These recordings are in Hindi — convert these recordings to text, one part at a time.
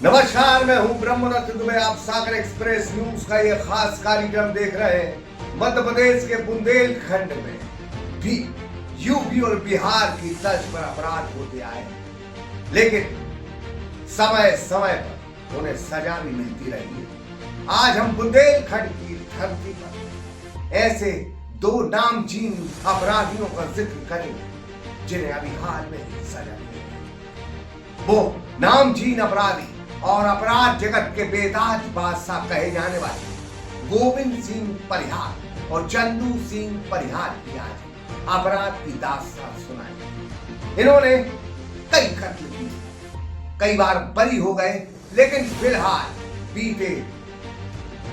नमस्कार, मैं हूं ब्रह्मदत्त दुबे। आप सागर एक्सप्रेस न्यूज का ये खास कार्यक्रम देख रहे हैं। मध्य प्रदेश के बुंदेलखंड में भी यूपी और बिहार की तर्ज पर अपराध होते आए, लेकिन समय समय पर उन्हें सजा भी मिलती रही है। आज हम बुंदेलखंड की धरती पर ऐसे दो नामचीन अपराधियों का जिक्र करेंगे जिन्हें अभी हाल में ही सजा मिली। वो नामचीन अपराधी और अपराध जगत के बेताज बादशाह कहे जाने वाले गोविंद सिंह परिहार और चंदू सिंह परिहार की आज अपराध की दास्तान सुनाई। इन्होंने कई कत्ल किए, कई बार बरी हो गए, लेकिन फिलहाल बीते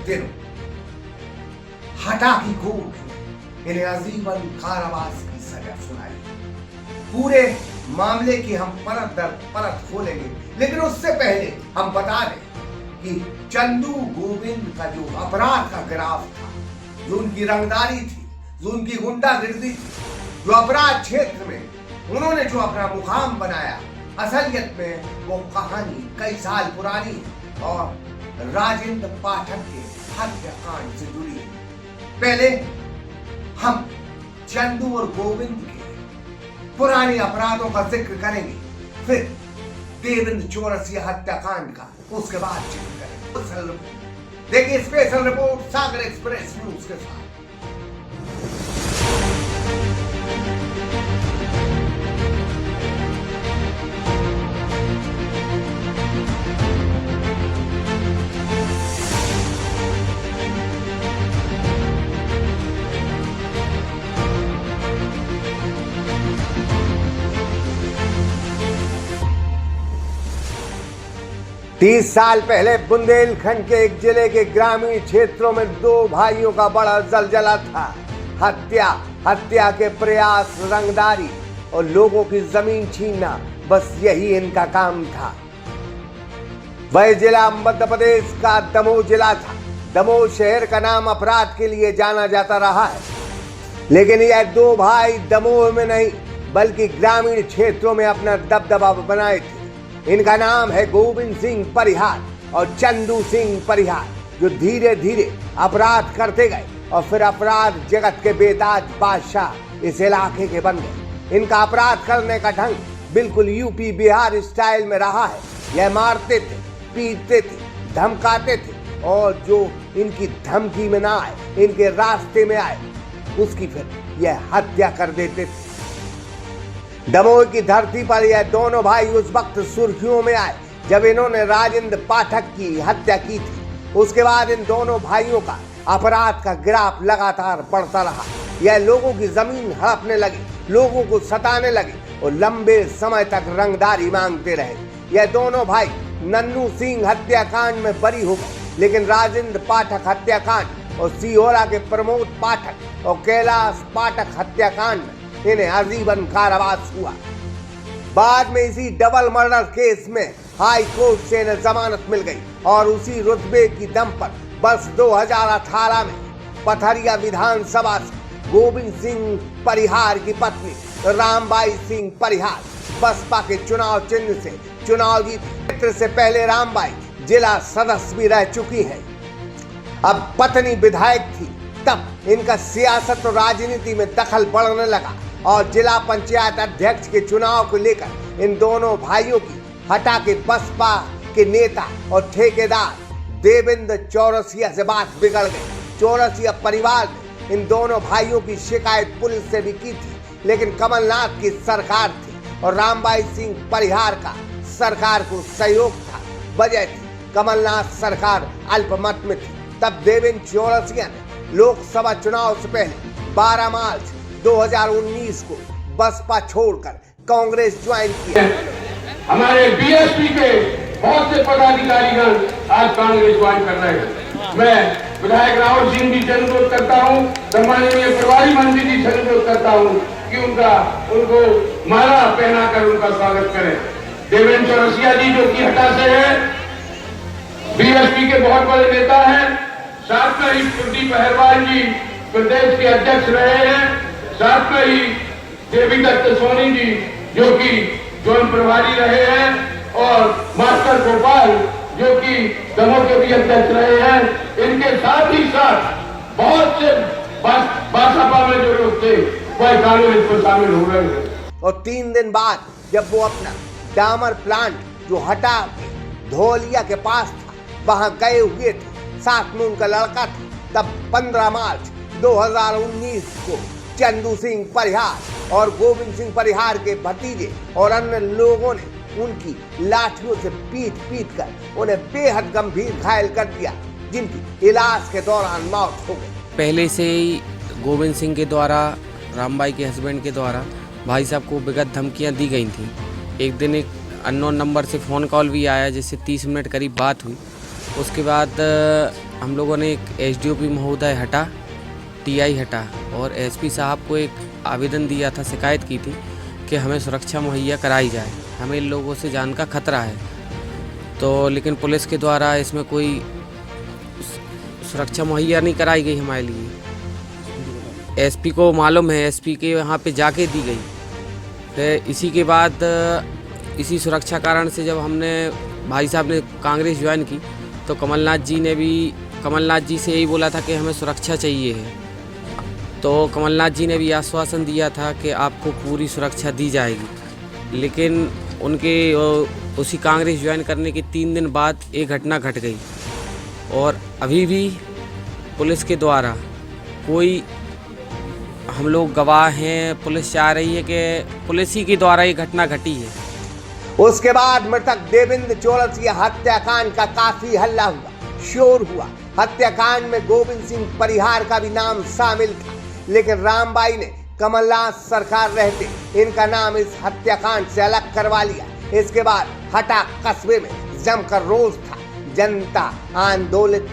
दिनों हटा की कोर्ट ने इन्हें आजीवन कारावास की सजा सुनाई। पूरे मामले की हम परत दर परत खोलेंगे, लेकिन उससे पहले हम बता दें कि चंदू गोविंद का जो अपराध का ग्राफ था, जो उनकी रंगदारी थी, जो उनकी गुंडागिर्दी थी, जो अपराध क्षेत्र में उन्होंने जो अपना मुकाम बनाया, असलियत में वो कहानी कई साल पुरानी और राजेंद्र पाठक के हत्याकांड से जुड़ी है। पहले हम चंदू और गोविंद के पुराने अपराधों का जिक्र करेंगे, फिर देवेंद्र चौरसिया हत्याकांड का, उसके बाद जिक्र करेंगे। देखिए स्पेशल रिपोर्ट सागर एक्सप्रेस न्यूज के साथ। 30 साल पहले बुंदेलखंड के एक जिले के ग्रामीण क्षेत्रों में दो भाइयों का बड़ा जलजला था। हत्या के प्रयास, रंगदारी और लोगों की जमीन छीनना, बस यही इनका काम था। वह जिला मध्य प्रदेश का दमोह जिला था। दमोह शहर का नाम अपराध के लिए जाना जाता रहा है, लेकिन यह दो भाई दमोह में नहीं बल्कि ग्रामीण क्षेत्रों में अपना दबदबा बनाए थे। इनका नाम है गोविंद सिंह परिहार और चंदू सिंह परिहार, जो धीरे धीरे अपराध करते गए और फिर अपराध जगत के बेताज बादशाह इस इलाके के बन गए। इनका अपराध करने का ढंग बिल्कुल यूपी बिहार स्टाइल में रहा है। यह मारते थे, पीटते थे, धमकाते थे और जो इनकी धमकी में ना आए, इनके रास्ते में आए, उसकी फिर यह हत्या कर देते थे। दमोह की धरती पर यह दोनों भाई उस वक्त सुर्खियों में आए जब इन्होंने राजेंद्र पाठक की हत्या की थी। उसके बाद इन दोनों भाइयों का अपराध का ग्राफ लगातार बढ़ता रहा। यह लोगों की जमीन हड़पने लगे, लोगों को सताने लगे और लंबे समय तक रंगदारी मांगते रहे। यह दोनों भाई नन्नू सिंह हत्याकांड में बरी हो गए, लेकिन राजेंद्र पाठक हत्याकांड और सिहोरा के प्रमोद पाठक और कैलाश पाठक हत्याकांड में इन्हें आजीवन कारावास हुआ। बाद में इसी डबल मर्डर केस में हाई कोर्ट से इन्हें जमानत मिल गई और उसी रुतबे की दम पर वर्ष 2018 में पथरिया विधानसभा से गोविंद सिंह परिहार की पत्नी रामबाई सिंह परिहार बसपा के चुनाव चिन्ह से चुनाव जीती। से पहले रामबाई जिला सदस्य भी रह चुकी है। अब पत्नी विधायक थी, तब इनका सियासत और राजनीति में दखल बढ़ने लगा और जिला पंचायत अध्यक्ष के चुनाव को लेकर इन दोनों भाइयों की हटा के बसपा के नेता और ठेकेदार देवेंद्र चौरसिया से बात बिगड़ गई। चौरसिया परिवार ने इन दोनों भाइयों की शिकायत पुलिस से भी की थी, लेकिन कमलनाथ की सरकार थी और रामबाई सिंह परिहार का सरकार को सहयोग था। वजह थी कमलनाथ सरकार अल्पमत में थी। तब देवेंद्र चौरसिया ने लोकसभा चुनाव से पहले 12 मार्च 2019 को बसपा छोड़कर कांग्रेस ज्वाइन किया। हमारे बीएसपी के बहुत से पदाधिकारीगण आज कांग्रेस ज्वाइन कर रहे हैं। मैं विधायक राहुल सिंह जी से अनुरोध करता हूँ, सम्माननीय प्रभारी मंत्री जी से अनुरोध करता हूँ कि उनको माला पहनाकर उनका स्वागत करें। देवेंद्र चौरसिया जी जो की हटा से है, बीएसपी के बहुत बड़े नेता हैं। साथ में ही कुलदीप अहरवाल जी प्रदेश के अध्यक्ष रहे हैं। साथ में ही देवी दत्त सोनी जी जो कि जोन प्रभारी रहे हैं और मास्टर गोपाल जो कि दमोह के भी अध्यक्ष रहे हैं, इनके साथ ही साथ बहुत से बासपा में जो लोग थे वह कांग्रेस में शामिल हो रहे हैं। और 3 दिन बाद जब वो अपना डामर प्लांट जो हटा धौलिया के पास था वहां गए हुए थे, साथ में उनका लड़का था, तब 15 मार्च 2019 को चंदू सिंह परिहार और गोविंद सिंह परिहार के भतीजे और अन्य लोगों ने उनकी लाठियों से पीट कर उन्हें बेहद गंभीर घायल कर दिया, जिनकी इलाज के दौरान मौत हो गई। पहले से ही गोविंद सिंह के द्वारा, रामबाई के हस्बैंड के द्वारा भाई साहब को विगत धमकियां दी गई थी। एक दिन एक अननोन नंबर से फ़ोन कॉल भी आया जिससे 30 मिनट करीब बात हुई। उसके बाद हम लोगों ने एक एसडीओपी महोदय हटा, टीआई हटा और एसपी साहब को एक आवेदन दिया था, शिकायत की थी कि हमें सुरक्षा मुहैया कराई जाए, हमें इन लोगों से जान का खतरा है। तो लेकिन पुलिस के द्वारा इसमें कोई सुरक्षा मुहैया नहीं कराई गई हमारे लिए। एसपी को मालूम है, एसपी के यहाँ पे जाके दी गई। फिर इसी के बाद इसी सुरक्षा कारण से जब हमने भाई साहब ने कांग्रेस ज्वाइन की तो कमलनाथ जी से यही बोला था कि हमें सुरक्षा चाहिए है। तो कमलनाथ जी ने भी आश्वासन दिया था कि आपको पूरी सुरक्षा दी जाएगी। लेकिन उनके उसी कांग्रेस ज्वाइन करने के 3 दिन बाद एक घटना घट गई और अभी भी पुलिस के द्वारा कोई, हम लोग गवाह हैं, पुलिस चाह रही है कि पुलिस ही के द्वारा ये घटना घटी है। उसके बाद मृतक देवेंद्र चौरसिया हत्याकांड का काफी हल्ला हुआ, शोर हुआ। हत्याकांड में गोविंद सिंह परिहार का भी नाम शामिल था, लेकिन रामबाई ने कमलनाथ सरकार रहते इनका नाम इस हत्याकांड से अलग करवा लिया। इसके बाद हटा कस्बे में जमकर रोष था, जनता आंदोलित।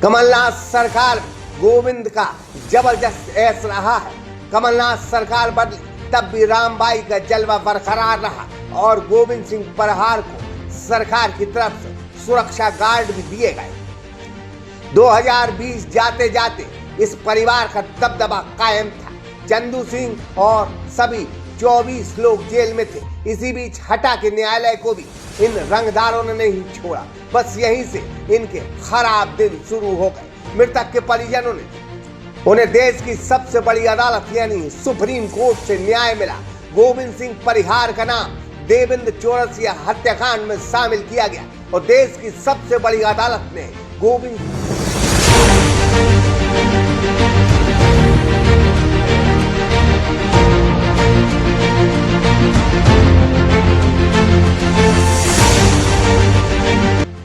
कमलनाथ सरकार गोविंद का जबरदस्त ऐश रहा है। कमलनाथ सरकार बदली तब भी रामबाई का जलवा बरकरार रहा और गोविंद सिंह परिहार को सरकार की तरफ से सुरक्षा गार्ड भी दिए गए। 2020 जाते जाते इस परिवार का दबदबा कायम था। चंदू सिंह और सभी 24 लोग जेल में थे। इसी बीच हटा के न्यायालय को भी इन रंगदारों ने नहीं छोड़ा। बस यहीं से इनके खराब दिन शुरू हो गए। मृतक के परिजनों ने उन्हें देश की सबसे बड़ी अदालत यानी सुप्रीम कोर्ट से न्याय मिला। गोविंद सिंह परिहार का नाम देवेंद्र चौरसिया हत्याकांड में शामिल किया गया और देश की सबसे बड़ी अदालत ने गोविंद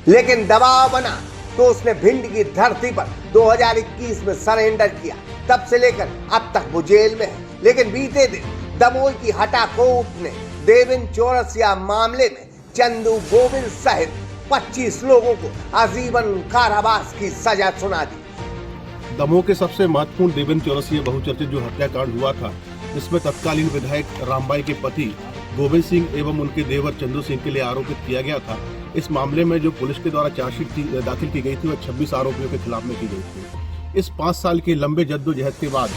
लेकिन दबाव बना तो उसने भिंड की धरती पर 2021 में सरेंडर किया। तब से लेकर अब तक वो जेल में है। लेकिन बीते दिन दमोह की हटा कोर्ट ने देवेंद्र चौरसिया मामले में चंदू, गोविंद सहित 25 लोगों को आजीवन कारावास की सजा सुना दी। दमोह के सबसे महत्वपूर्ण देवेंद्र चौरसिया बहुचर्चित जो हत्याकांड हुआ था, जिसमें तत्कालीन विधायक रामबाई के पति गोविंद सिंह एवं उनके देवर चंदू सिंह के लिए आरोपित किया गया था। इस मामले में जो पुलिस के द्वारा चार्जशीट दाखिल की गई थी वह 26 आरोपियों के खिलाफ में की गई थी। इस 5 साल के लंबे जद्दोजहद के बाद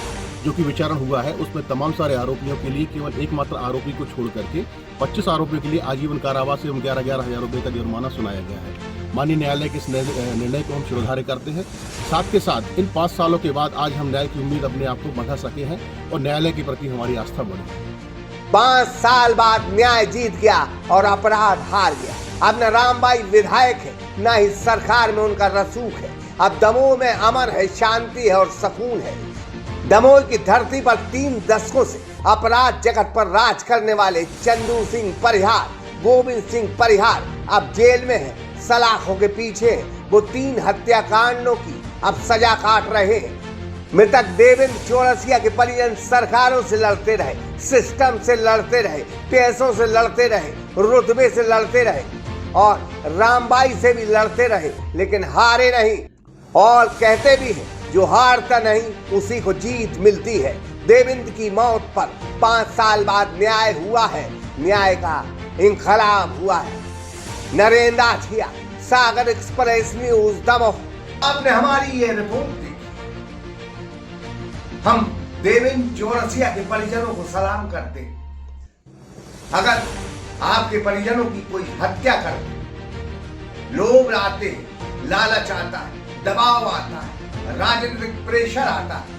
जो कि विचारण हुआ है, उसमें तमाम सारे आरोपियों के लिए केवल एकमात्र आरोपी को छोड़ करके 25 आरोपियों के लिए आजीवन कारावास एवं 11,000 रुपये का जुर्माना सुनाया गया है। माननीय न्यायालय के इस निर्णय को हम शिरोधार्य करते हैं। साथ के साथ इन 5 सालों के बाद आज हम न्याय की उम्मीद अपने आप को बढ़ा सके हैं और न्यायालय के प्रति हमारी आस्था बढ़ी। 5 साल बाद न्याय जीत गया और अपराध हार गया। अब न रामबाई विधायक है, न ही सरकार में उनका रसूख है। अब दमोह में अमन है, शांति है और सुकून है। दमोह की धरती पर 3 दशकों से अपराध जगत पर राज करने वाले चंदू सिंह परिहार, गोविंद सिंह परिहार अब जेल में है, सलाखों के पीछे है। वो 3 हत्याकांडों की अब सजा काट रहे हैं। मृतक देवेंद्र चौरसिया के परिजन सरकारों से लड़ते रहे, सिस्टम से लड़ते रहे, पैसों से लड़ते रहे, रुतबे से लड़ते रहे और रामबाई से भी लड़ते रहे, लेकिन हारे नहीं। और कहते भी हैं जो हारता नहीं उसी को जीत मिलती है। देवेंद्र की मौत पर 5 साल बाद न्याय हुआ है, न्याय का इंकलाब हुआ है। नरेंद्र आठिया, सागर एक्सप्रेस न्यूज, दमोह। आपने हमारी ये रिपोर्ट देखी। हम देवेंद्र चौरसिया के परिजनों को सलाम करते हैं। अगर आपके परिजनों की कोई हत्या कर दे, लोभ आते हैं, लालच आता है, दबाव आता है, राजनीतिक प्रेशर आता है,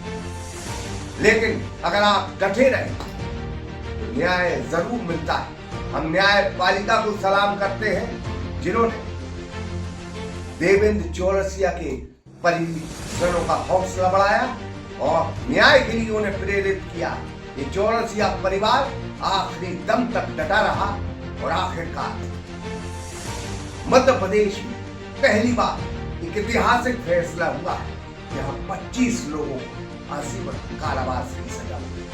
लेकिन अगर आप डटे रहे तो न्याय जरूर मिलता है। हम न्यायपालिका को सलाम करते हैं जिन्होंने देवेंद्र चौरसिया के परिजनों का हौसला बढ़ाया और न्याय के लिए उन्हें प्रेरित किया। ये चौरसिया परिवार आखिरी दम तक डटा रहा और आखिरकार मध्य प्रदेश में पहली बार एक ऐतिहासिक फैसला हुआ है जहां 25 लोगों को आजीवन कारावास की सजा हुई।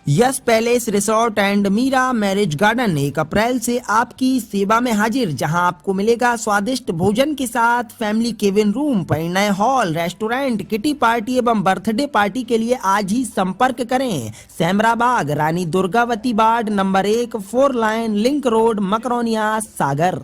Yes palace resort and Meera marriage garden 1 अप्रैल से आपकी सेवा में हाजिर, जहां आपको मिलेगा स्वादिष्ट भोजन के साथ फैमिली केबिन रूम, परिणय हॉल, रेस्टोरेंट, किटी पार्टी एवं बर्थडे पार्टी के लिए आज ही संपर्क करें। Semrabag, Rani Durgavati ward number 1, 4 line link road, Makronia, सागर।